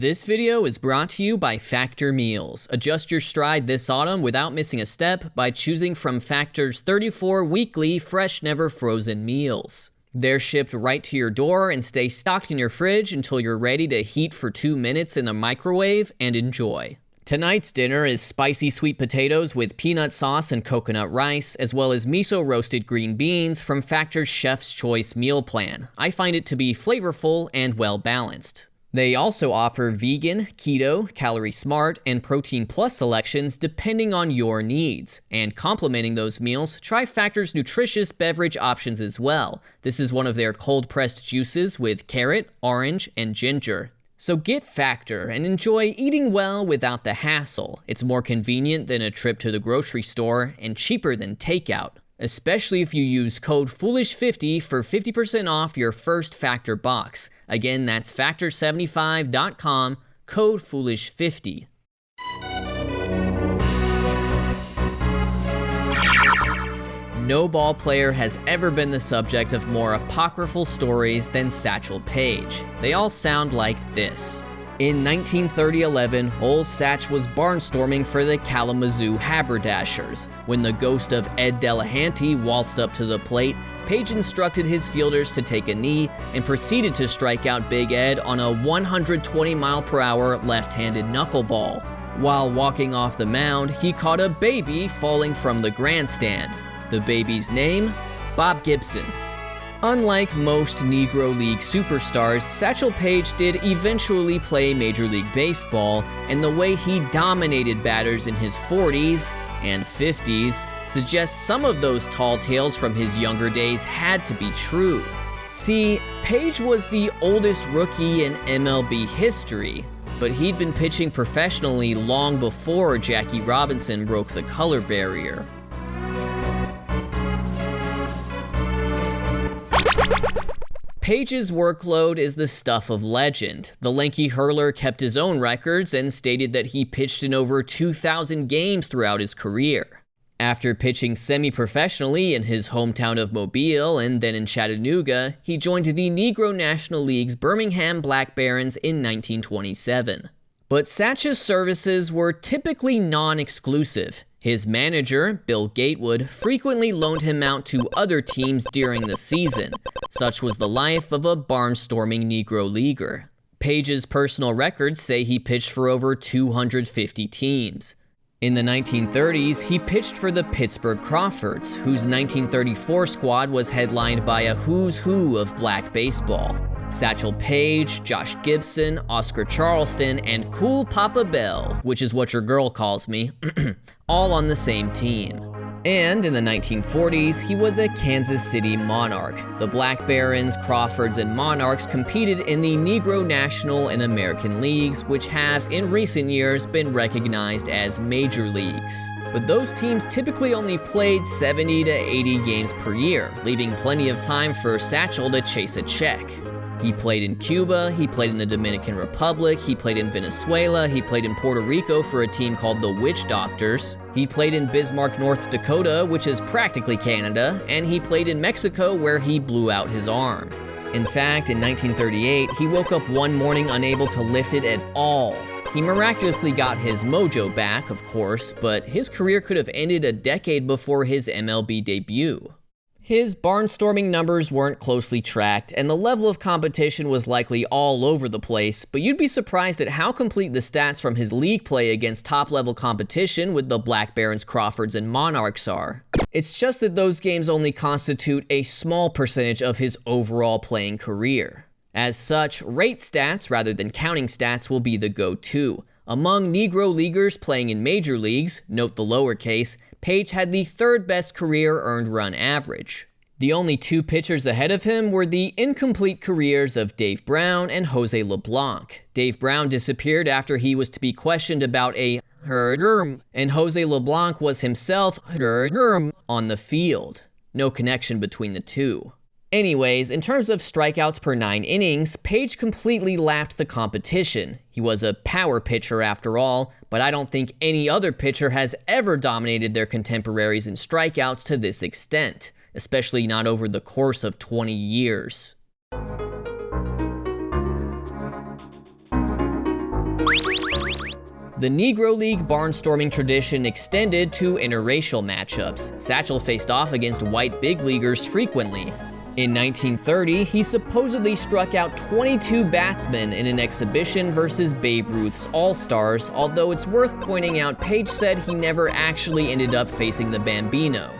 This video is brought to you by Factor Meals. Adjust your stride this autumn without missing a step by choosing from Factor's 34 weekly fresh, never frozen meals. They're shipped right to your door and stay stocked in your fridge until you're ready to heat for 2 minutes in the microwave and enjoy. Tonight's dinner is spicy sweet potatoes with peanut sauce and coconut rice, as well as miso roasted green beans from Factor's Chef's Choice meal plan. I find it to be flavorful and well balanced. They also offer vegan, keto, calorie smart, and protein plus selections depending on your needs. And complementing those meals, try Factor's nutritious beverage options as well. This is one of their cold pressed juices with carrot, orange, and ginger. So get Factor and enjoy eating well without the hassle. It's more convenient than a trip to the grocery store and cheaper than takeout, especially if you use code FOOLISH50 for 50% off your first Factor box. Again, that's factor75.com, code FOOLISH50. No ball player has ever been the subject of more apocryphal stories than Satchel Paige. They all sound like this. In 1930-11, old Satch was barnstorming for the Kalamazoo Haberdashers. When the ghost of Ed Delahanty waltzed up to the plate, Paige instructed his fielders to take a knee and proceeded to strike out Big Ed on a 120-mile-per-hour left-handed knuckleball. While walking off the mound, he caught a baby falling from the grandstand. The baby's name? Bob Gibson. Unlike most Negro League superstars, Satchel Paige did eventually play Major League Baseball, and the way he dominated batters in his 40s and 50s suggests some of those tall tales from his younger days had to be true. See, Paige was the oldest rookie in MLB history, but he'd been pitching professionally long before Jackie Robinson broke the color barrier. Paige's workload is the stuff of legend. The lanky hurler kept his own records and stated that he pitched in over 2,000 games throughout his career. After pitching semi-professionally in his hometown of Mobile and then in Chattanooga, he joined the Negro National League's Birmingham Black Barons in 1927. But Satch's services were typically non-exclusive. His manager, Bill Gatewood, frequently loaned him out to other teams during the season. Such was the life of a barnstorming Negro leaguer. Paige's personal records say he pitched for over 250 teams. In the 1930s, he pitched for the Pittsburgh Crawfords, whose 1934 squad was headlined by a who's who of black baseball. Satchel Paige, Josh Gibson, Oscar Charleston, and Cool Papa Bell, which is what your girl calls me, all on the same team. And in the 1940s, he was a Kansas City Monarch. The Black Barons, Crawfords, and Monarchs competed in the Negro National and American Leagues, which have, in recent years, been recognized as major leagues. But those teams typically only played 70 to 80 games per year, leaving plenty of time for Satchel to chase a check. He played in Cuba, he played in the Dominican Republic, he played in Venezuela, he played in Puerto Rico for a team called the Witch Doctors, he played in Bismarck, North Dakota, which is practically Canada, and he played in Mexico where he blew out his arm. In fact, in 1938, he woke up one morning unable to lift it at all. He miraculously got his mojo back, of course, but his career could have ended a decade before his MLB debut. His barnstorming numbers weren't closely tracked, and the level of competition was likely all over the place, but you'd be surprised at how complete the stats from his league play against top-level competition with the Black Barons, Crawfords, and Monarchs are. It's just that those games only constitute a small percentage of his overall playing career. As such, rate stats rather than counting stats will be the go-to. Among Negro leaguers playing in major leagues, note the lowercase, Paige had the third best career earned run average. The only two pitchers ahead of him were the incomplete careers of Dave Brown and Jose LeBlanc. Dave Brown disappeared after he was to be questioned about a and Jose LeBlanc was himself on the field. No connection between the two. Anyways, in terms of strikeouts per 9 innings, Paige completely lapped the competition. He was a power pitcher after all, but I don't think any other pitcher has ever dominated their contemporaries in strikeouts to this extent, especially not over the course of 20 years. The Negro League barnstorming tradition extended to interracial matchups. Satchel faced off against white big leaguers frequently. In 1930, he supposedly struck out 22 batsmen in an exhibition versus Babe Ruth's All-Stars, although it's worth pointing out Paige said he never actually ended up facing the Bambino.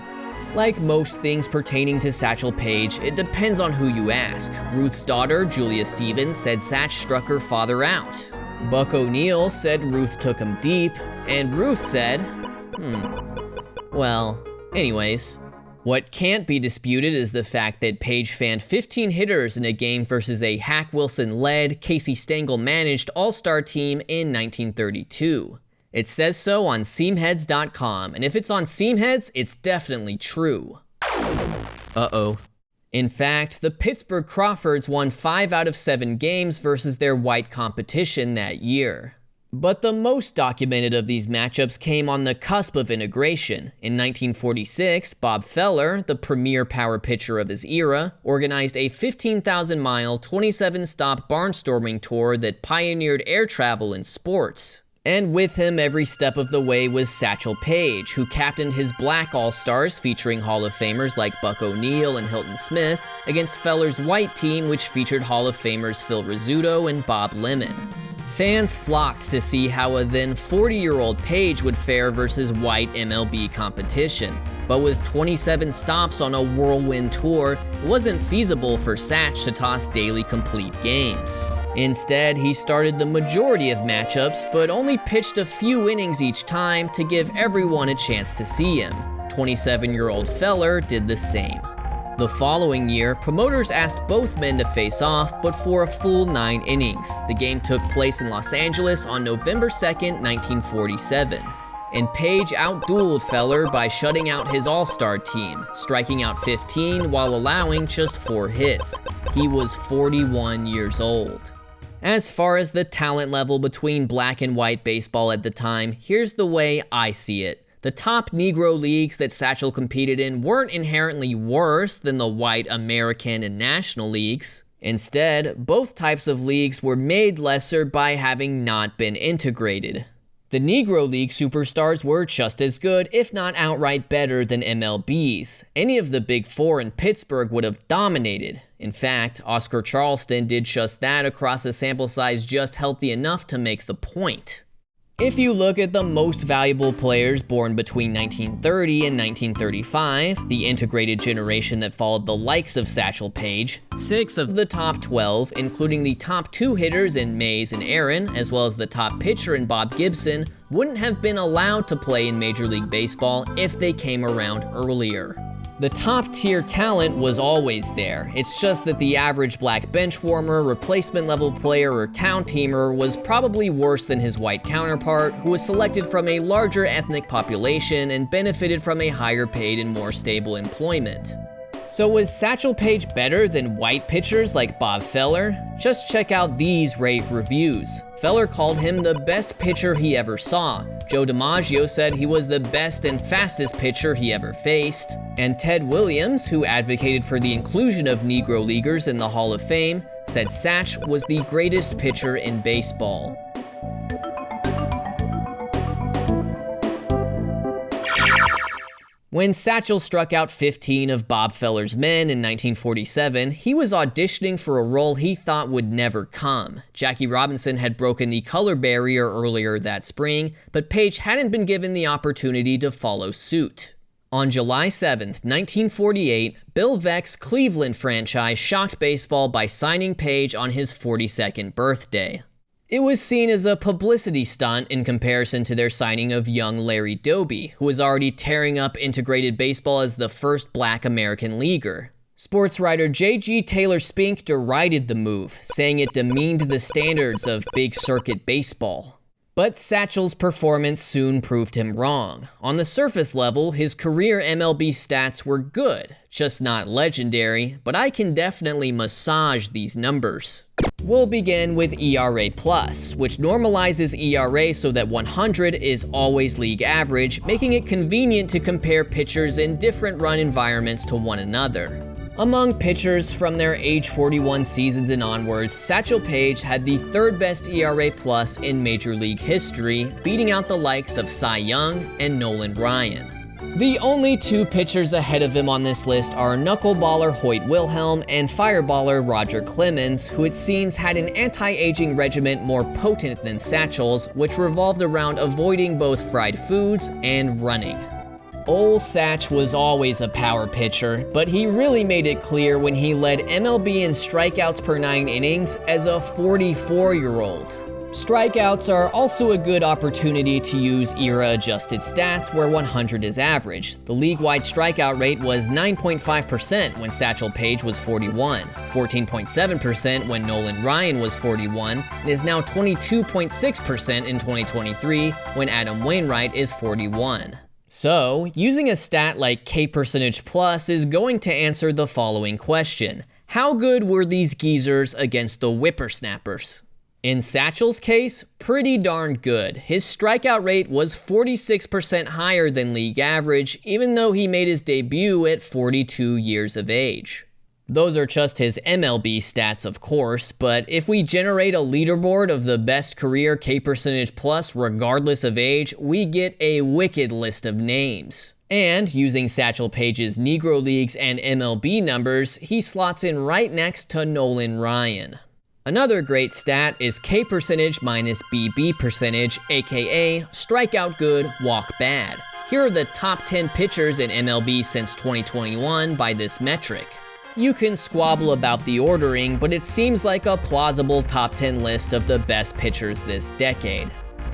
Like most things pertaining to Satchel Paige, it depends on who you ask. Ruth's daughter, Julia Stevens, said Satch struck her father out. Buck O'Neill said Ruth took him deep, and Ruth said, Well, anyways. What can't be disputed is the fact that Paige fanned 15 hitters in a game versus a Hack Wilson-led, Casey Stengel-managed All-Star team in 1932. It says so on Seamheads.com, and if it's on Seamheads, it's definitely true. Uh-oh. In fact, the Pittsburgh Crawfords won 5 out of 7 games versus their white competition that year. But the most documented of these matchups came on the cusp of integration. In 1946, Bob Feller, the premier power pitcher of his era, organized a 15,000-mile, 27-stop barnstorming tour that pioneered air travel in sports. And with him every step of the way was Satchel Paige, who captained his Black All-Stars featuring Hall of Famers like Buck O'Neill and Hilton Smith against Feller's white team, which featured Hall of Famers Phil Rizzuto and Bob Lemon. Fans flocked to see how a then 40-year-old Paige would fare versus white MLB competition. But with 27 stops on a whirlwind tour, it wasn't feasible for Satch to toss daily complete games. Instead, he started the majority of matchups, but only pitched a few innings each time to give everyone a chance to see him. 27-year-old Feller did the same. The following year, promoters asked both men to face off, but for a full 9 innings. The game took place in Los Angeles on November 2nd, 1947. And Paige outdueled Feller by shutting out his all-star team, striking out 15 while allowing just 4 hits. He was 41 years old. As far as the talent level between black and white baseball at the time, here's the way I see it. The top Negro leagues that Satchel competed in weren't inherently worse than the white American and National leagues. Instead, both types of leagues were made lesser by having not been integrated. The Negro League superstars were just as good, if not outright better, than MLB's. Any of the Big Four in Pittsburgh would have dominated. In fact, Oscar Charleston did just that across a sample size just healthy enough to make the point. If you look at the most valuable players born between 1930 and 1935, the integrated generation that followed the likes of Satchel Paige, 6 of the top 12, including the top 2 hitters in Mays and Aaron, as well as the top pitcher in Bob Gibson, wouldn't have been allowed to play in Major League Baseball if they came around earlier. The top-tier talent was always there. It's just that the average black bench warmer, replacement level player, or town teamer was probably worse than his white counterpart, who was selected from a larger ethnic population and benefited from a higher paid and more stable employment. So was Satchel Paige better than white pitchers like Bob Feller? Just check out these rave reviews. Feller called him the best pitcher he ever saw. Joe DiMaggio said he was the best and fastest pitcher he ever faced. And Ted Williams, who advocated for the inclusion of Negro leaguers in the Hall of Fame, said Satch was the greatest pitcher in baseball. When Satchel struck out 15 of Bob Feller's men in 1947, he was auditioning for a role he thought would never come. Jackie Robinson had broken the color barrier earlier that spring, but Paige hadn't been given the opportunity to follow suit. On July 7th, 1948, Bill Veeck's Cleveland franchise shocked baseball by signing Paige on his 42nd birthday. It was seen as a publicity stunt in comparison to their signing of young Larry Doby, who was already tearing up integrated baseball as the first black American leaguer. Sports writer J.G. Taylor Spink derided the move, saying it demeaned the standards of big circuit baseball. But Satchel's performance soon proved him wrong. On the surface level, his career MLB stats were good, just not legendary, but I can definitely massage these numbers. We'll begin with ERA+, which normalizes ERA so that 100 is always league average, making it convenient to compare pitchers in different run environments to one another. Among pitchers from their age 41 seasons and onwards, Satchel Paige had the third best ERA plus in Major League history, beating out the likes of Cy Young and Nolan Ryan. The only two pitchers ahead of him on this list are knuckleballer Hoyt Wilhelm and fireballer Roger Clemens, who it seems had an anti-aging regimen more potent than Satchel's, which revolved around avoiding both fried foods and running. Ol' Satch was always a power pitcher, but he really made it clear when he led MLB in strikeouts per 9 innings as a 44-year-old. Strikeouts are also a good opportunity to use era-adjusted stats where 100 is average. The league-wide strikeout rate was 9.5% when Satchel Paige was 41, 14.7% when Nolan Ryan was 41, and is now 22.6% in 2023 when Adam Wainwright is 41. So, using a stat like K percentage plus is going to answer the following question. How good were these geezers against the whippersnappers? In Satchel's case, pretty darn good. His strikeout rate was 46% higher than league average, even though he made his debut at 42 years of age. Those are just his MLB stats, of course, but if we generate a leaderboard of the best career K percentage plus regardless of age, we get a wicked list of names. And using Satchel Paige's Negro Leagues and MLB numbers, he slots in right next to Nolan Ryan. Another great stat is K percentage minus BB percentage, aka strikeout good, walk bad. Here are the top 10 pitchers in MLB since 2021 by this metric. You can squabble about the ordering, but it seems like a plausible top 10 list of the best pitchers this decade.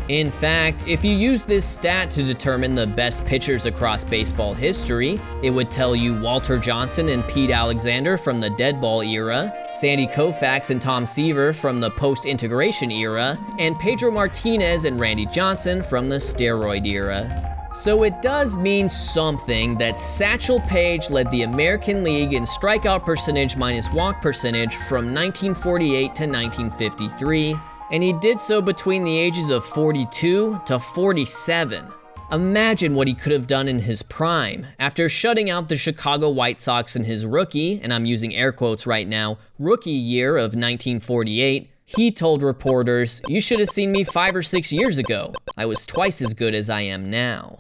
In fact, if you use this stat to determine the best pitchers across baseball history, it would tell you Walter Johnson and Pete Alexander from the dead ball era, Sandy Koufax and Tom Seaver from the post-integration era, and Pedro Martinez and Randy Johnson from the steroid era. So it does mean something that Satchel Paige led the American League in strikeout percentage minus walk percentage from 1948 to 1953, and he did so between the ages of 42 to 47. Imagine what he could have done in his prime. After shutting out the Chicago White Sox in his rookie, and I'm using air quotes right now, rookie year of 1948, he told reporters, "You should have seen me 5 or 6 years ago. I was twice as good as I am now."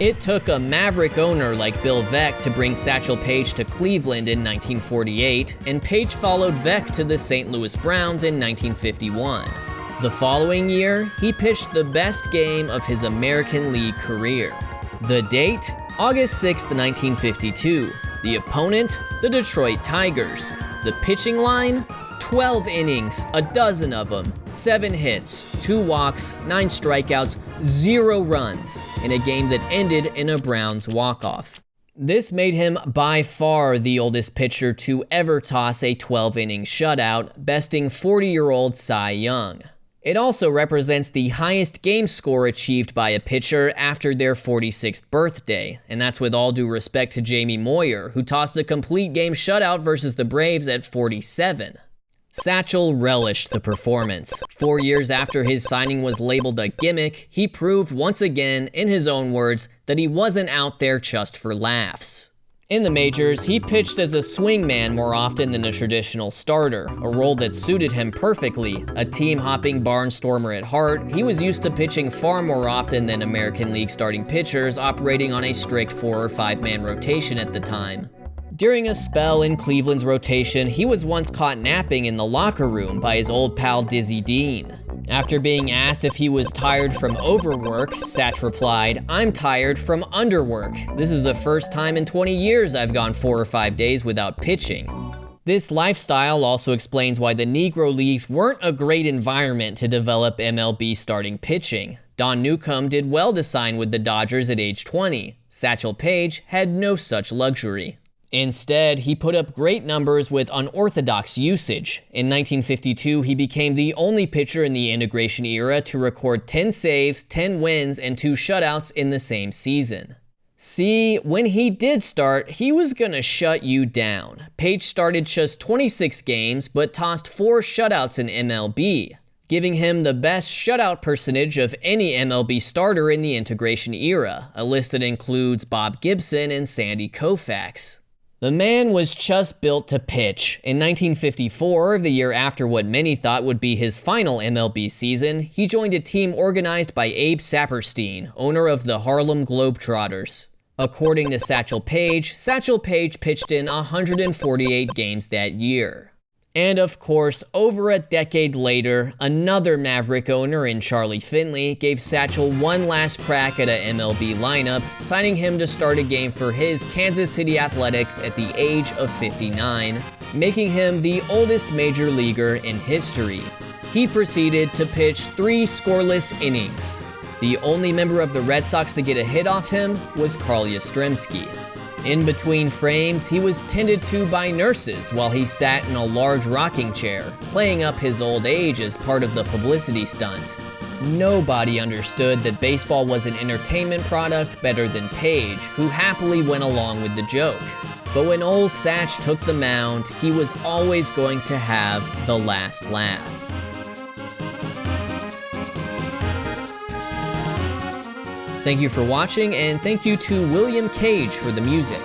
It took a maverick owner like Bill Veeck to bring Satchel Paige to Cleveland in 1948, and Paige followed Veeck to the St. Louis Browns in 1951. The following year, he pitched the best game of his American League career. The date? August 6, 1952. The opponent? The Detroit Tigers. The pitching line? 12 innings, a dozen of them, 7 hits, 2 walks, 9 strikeouts, 0 runs, in a game that ended in a Browns walk-off. This made him by far the oldest pitcher to ever toss a 12-inning shutout, besting 40-year-old Cy Young. It also represents the highest game score achieved by a pitcher after their 46th birthday, and that's with all due respect to Jamie Moyer, who tossed a complete game shutout versus the Braves at 47. Satchel relished the performance. 4 years after his signing was labeled a gimmick, he proved once again, in his own words, that he wasn't out there just for laughs. In the majors, he pitched as a swingman more often than a traditional starter, a role that suited him perfectly. A team-hopping barnstormer at heart, he was used to pitching far more often than American League starting pitchers operating on a strict 4 or 5-man rotation at the time. During a spell in Cleveland's rotation, he was once caught napping in the locker room by his old pal Dizzy Dean. After being asked if he was tired from overwork, Satch replied, "I'm tired from underwork. This is the first time in 20 years I've gone 4 or 5 days without pitching." This lifestyle also explains why the Negro Leagues weren't a great environment to develop MLB starting pitching. Don Newcomb did well to sign with the Dodgers at age 20. Satchel Paige had no such luxury. Instead, he put up great numbers with unorthodox usage. In 1952, he became the only pitcher in the integration era to record 10 saves, 10 wins, and 2 shutouts in the same season. See, when he did start, he was gonna shut you down. Paige started just 26 games, but tossed 4 shutouts in MLB. giving him the best shutout percentage of any MLB starter in the integration era, a list that includes Bob Gibson and Sandy Koufax. The man was just built to pitch. In 1954, the year after what many thought would be his final MLB season, he joined a team organized by Abe Saperstein, owner of the Harlem Globetrotters. According to Satchel Paige pitched in 148 games that year. And of course, over a decade later, another Maverick owner in Charlie Finley gave Satchel one last crack at an MLB lineup, signing him to start a game for his Kansas City Athletics at the age of 59, making him the oldest major leaguer in history. He proceeded to pitch 3 scoreless innings. The only member of the Red Sox to get a hit off him was Carl Yastrzemski. In between frames, he was tended to by nurses while he sat in a large rocking chair, playing up his old age as part of the publicity stunt. Nobody understood that baseball was an entertainment product better than Paige, who happily went along with the joke. But when old Satch took the mound, he was always going to have the last laugh. Thank you for watching, and thank you to William Cage for the music.